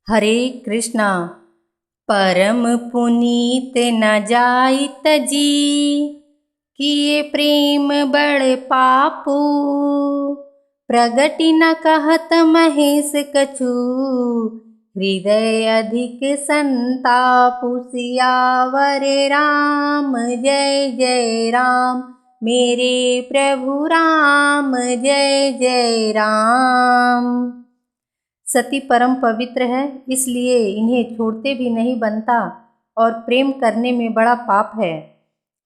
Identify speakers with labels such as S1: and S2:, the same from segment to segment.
S1: हरे कृष्णा। परम पुनीत न जाइत जी, किए प्रेम बड़ पापू। प्रगति न कहत महेश कछु, हृदय अधिक संतापु। सियावर राम जय जय राम, मेरे प्रभु राम जय जय राम। सती परम पवित्र है, इसलिए इन्हें छोड़ते भी नहीं बनता और प्रेम करने में बड़ा पाप है।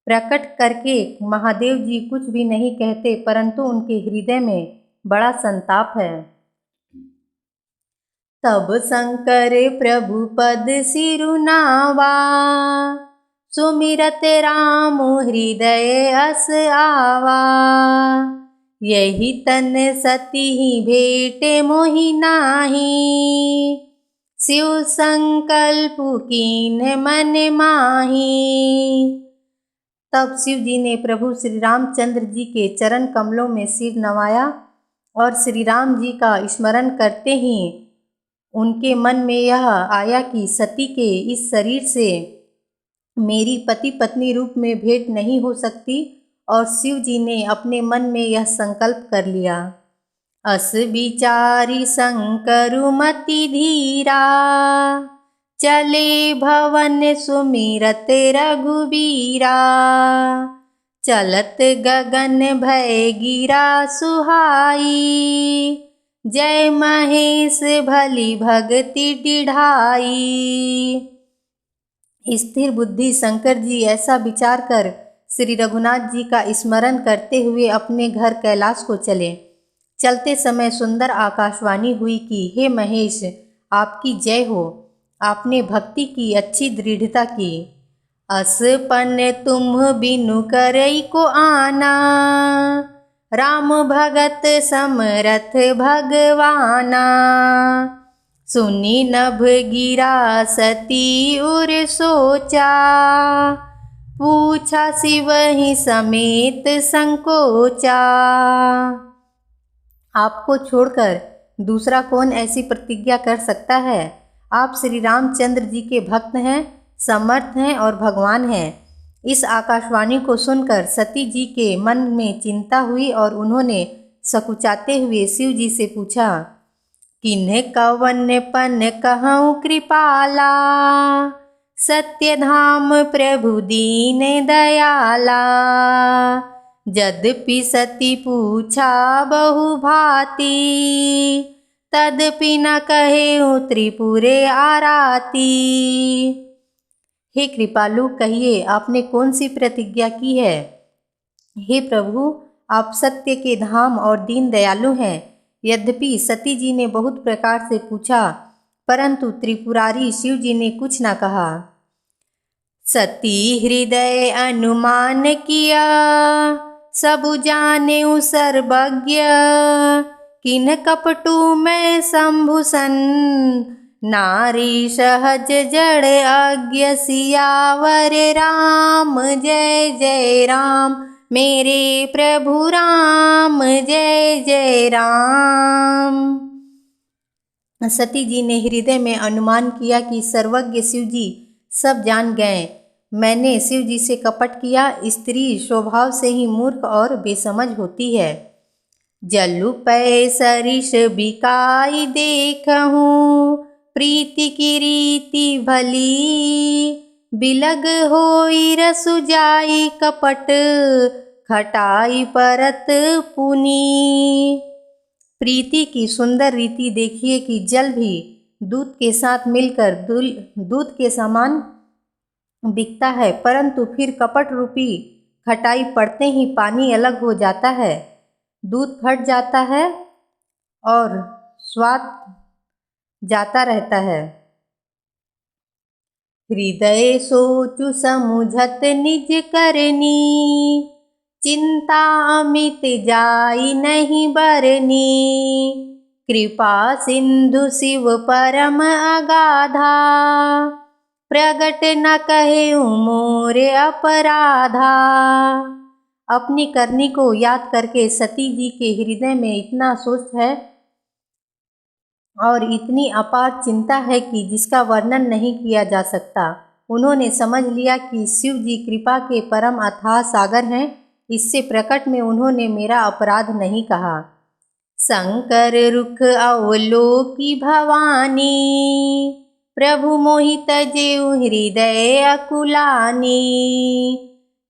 S1: प्रकट करके महादेव जी कुछ भी नहीं कहते, परंतु उनके हृदय में बड़ा संताप है। तब शंकर प्रभु पद सिरुनावा, सुमिरत राम हृदय अस आवा। यही तन सती भेट मोहि नाही, शिव संकल्प कीन मन माही। तब शिव जी ने प्रभु श्री रामचंद्र जी के चरण कमलों में सिर नवाया और श्री राम जी का स्मरण करते ही उनके मन में यह आया कि सती के इस शरीर से मेरी पति पत्नी रूप में भेंट नहीं हो सकती, और शिव जी ने अपने मन में यह संकल्प कर लिया। अस विचारी शंकरु मति धीरा, चले भवन सुमिरत रघुबीरा। चलत गगन भय गिरा सुहाई, जय महेश भली भगति डिढ़ाई। स्थिर बुद्धि शंकर जी ऐसा विचार कर श्री रघुनाथ जी का स्मरण करते हुए अपने घर कैलाश को चले। चलते समय सुंदर आकाशवाणी हुई कि हे महेश, आपकी जय हो, आपने भक्ति की अच्छी दृढ़ता की। असपन तुम बिनु करई को आना, राम भगत समरथ भगवाना। सुनी नभ गिरा सती उर सोचा, पूछा शिव ही समेत संकोचा। आपको छोड़कर दूसरा कौन ऐसी प्रतिज्ञा कर सकता है? आप श्री रामचंद्र जी के भक्त हैं, समर्थ हैं और भगवान हैं। इस आकाशवाणी को सुनकर सती जी के मन में चिंता हुई और उन्होंने सकुचाते हुए शिव जी से पूछा, किन्ह कवन पन कहूँ कृपाला, सत्य धाम प्रभु दीन दयाला। यद्यपि सती पूछा बहु भांति, तदपि न कहेउ त्रिपुरे आराती। हे कृपालु, कहिए आपने कौन सी प्रतिज्ञा की है? हे प्रभु, आप सत्य के धाम और दीन दयालु हैं। यद्यपि सती जी ने बहुत प्रकार से पूछा, परंतु त्रिपुरारी शिव जी ने कुछ न कहा। सती हृदय अनुमान किया, सबु जानेउ सर्वज्ञ। किन्ह कपटू मैं शंभुसन, नारी सहज जड़ अज्ञ। सियावर राम जय जय राम, मेरे प्रभु राम जय जय राम। सती जी ने हृदय में अनुमान किया कि सर्वज्ञ शिव जी सब जान गए। मैंने शिव जी से कपट किया। स्त्री स्वभाव से ही मूर्ख और बेसमझ होती है। जलु पै सरिष बिकाई देखहूँ, प्रीति की रीति भली। बिलग होई रसु जाई कपट, खटाई परत पुनी। प्रीति की सुंदर रीति देखिए कि जल भी दूध के साथ मिलकर दूध के समान बिकता है, परंतु फिर कपट रूपी खटाई पड़ते ही पानी अलग हो जाता है, दूध फट जाता है और स्वाद जाता रहता है। हृदय सोचु समुझत निज करनी, चिंता अमित जाई नहीं बरनी। कृपा सिंधु शिव परम अगाधा, प्रगट न कहेउ मोरे अपराधा। अपनी करनी को याद करके सती जी के हृदय में इतना शोक है और इतनी अपार चिंता है कि जिसका वर्णन नहीं किया जा सकता। उन्होंने समझ लिया कि शिव जी कृपा के परम अथाह सागर हैं। इससे प्रकट में उन्होंने मेरा अपराध नहीं कहा। शंकर रुख अवलोकी भवानी, प्रभु मोहि तजेउ हृदय अकुलानी।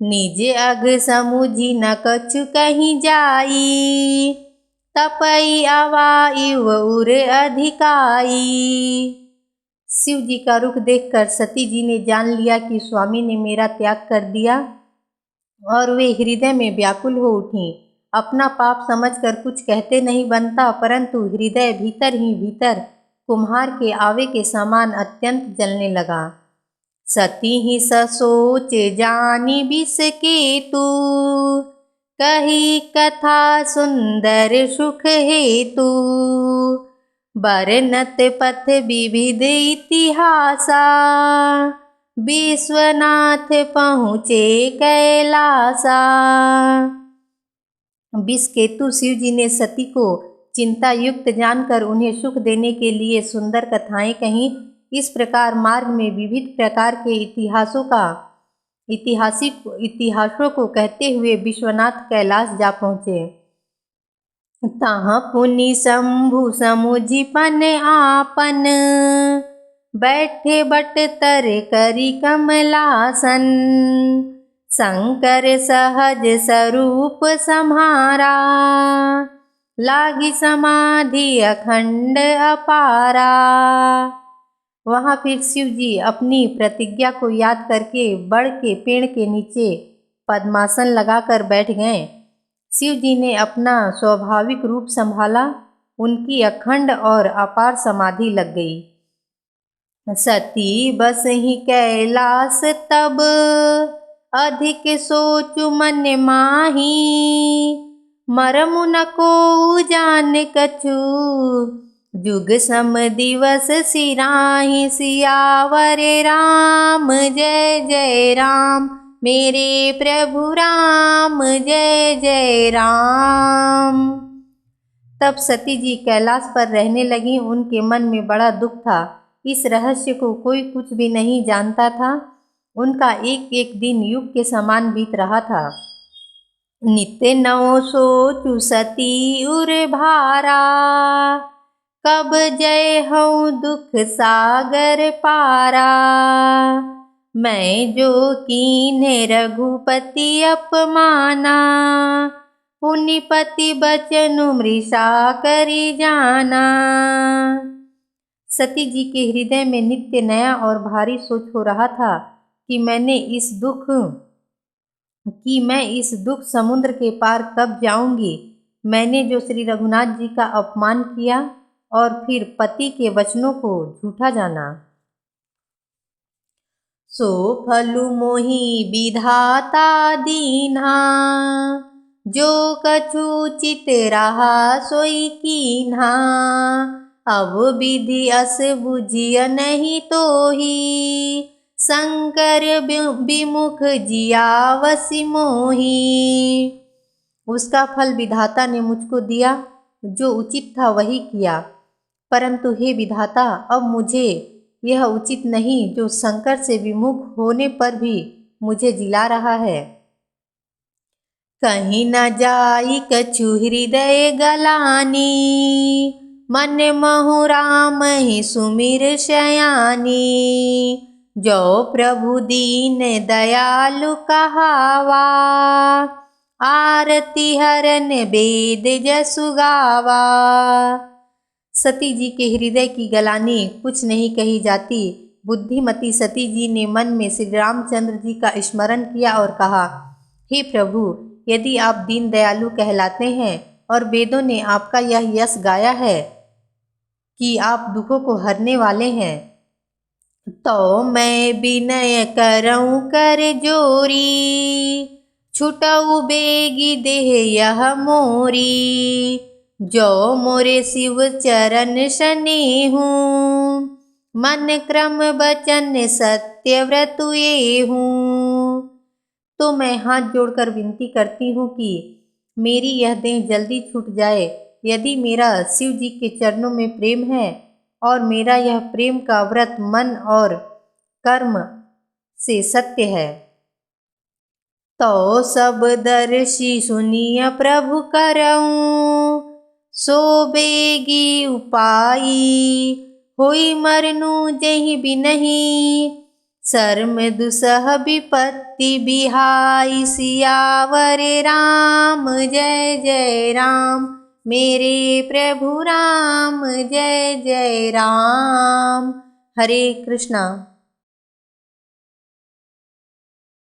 S1: निज अघ समुझी न कछु कहीं जाई, तपई अवायु उर अधिकाई। शिव जी का रुख देखकर सती जी ने जान लिया कि स्वामी ने मेरा त्याग कर दिया और वे हृदय में व्याकुल हो उठी। अपना पाप समझकर कुछ कहते नहीं बनता, परंतु हृदय भीतर ही भीतर कुम्हार के आवे के समान अत्यंत जलने लगा। सती ही ससोच जानी बिस केतु, कही कथा सुंदर सुख हेतु। बरनत पथ विविध इतिहासा, विश्वनाथ पहुँचे कैलासा। विषकेतु शिव जी ने सती को चिंता युक्त जानकर उन्हें सुख देने के लिए सुंदर कथाएं कहीं। इस प्रकार मार्ग में विविध प्रकार के इतिहासों को कहते हुए विश्वनाथ कैलाश जा पहुँचे। तहाँ पुनि शंभु समुझि पन आपन, बैठे बट तर करी कमलासन। शंकर सहज स्वरूप सम्हारा, लागी समाधि अखंड अपारा। वहाँ फिर शिव जी अपनी प्रतिज्ञा को याद करके बड़ के पेड़ के नीचे पद्मासन लगाकर बैठ गए। शिव जी ने अपना स्वाभाविक रूप संभाला, उनकी अखंड और अपार समाधि लग गई। सती बस ही कैलास तब, अधिक सोचु मन माही। मरमु न को जान कछु, जुग सम दिवस सिराही। सियावर राम जय जय राम, मेरे प्रभु राम जय जय राम। तब सती जी कैलाश पर रहने लगी। उनके मन में बड़ा दुख था। इस रहस्य को कोई कुछ भी नहीं जानता था। उनका एक एक दिन युग के समान बीत रहा था। नित्य नौ सोचु सती उर भारा, कब जय हूँ दुख सागर पारा। मैं जो कीन्हे रघुपति अपमाना, पुनिपति बचनु मृषा करी जाना। सती जी के हृदय में नित्य नया और भारी सोच हो रहा था कि मैं इस दुख समुद्र के पार कब जाऊंगी। मैंने जो श्री रघुनाथ जी का अपमान किया और फिर पति के वचनों को झूठा जाना, सो फलु मोहि विधाता दीन्हा। जो कछु चित रहा सोई कीन्हा, अब विधि अस बुझिय नहीं तोही। शंकर विमुख जियावसि मोही। उसका फल विधाता ने मुझको दिया, जो उचित था वही किया, परंतु हे विधाता, अब मुझे यह उचित नहीं जो शंकर से विमुख होने पर भी मुझे जिला रहा है। कहीं न जाई कछु हृदय गलानी, मन महु राम ही सुमिर शयानी। जो प्रभु दीन दयालु कहावा, आरती हरन वेद जसु गावा। सती जी के हृदय की गलानी कुछ नहीं कही जाती। बुद्धिमती सती जी ने मन में श्री रामचंद्र जी का स्मरण किया और कहा, हे प्रभु, यदि आप दीन दयालु कहलाते हैं और वेदों ने आपका यह यश गाया है कि आप दुखों को हरने वाले हैं, तो मैं विनय करऊं कर जोरी। छुटऊ बेगी देह यह मोरी। जो मोरे शिव चरण स्नेहु, मन क्रम बचन सत्य व्रत ये हूँ। तो मैं हाथ जोड़कर विनती करती हूँ कि मेरी यह देह जल्दी छूट जाए यदि मेरा शिव जी के चरणों में प्रेम है और मेरा यह प्रेम का व्रत मन और कर्म से सत्य है, तो सब दर्शी सुनिय प्रभु करऊं, सो बेगी उपाई, होई मरनु जहि बिनहि, शर्म दुसह विपत्ति बिहाई, सियावर राम जय जय राम, मेरे प्रभु राम जय जय राम। हरे कृष्णा।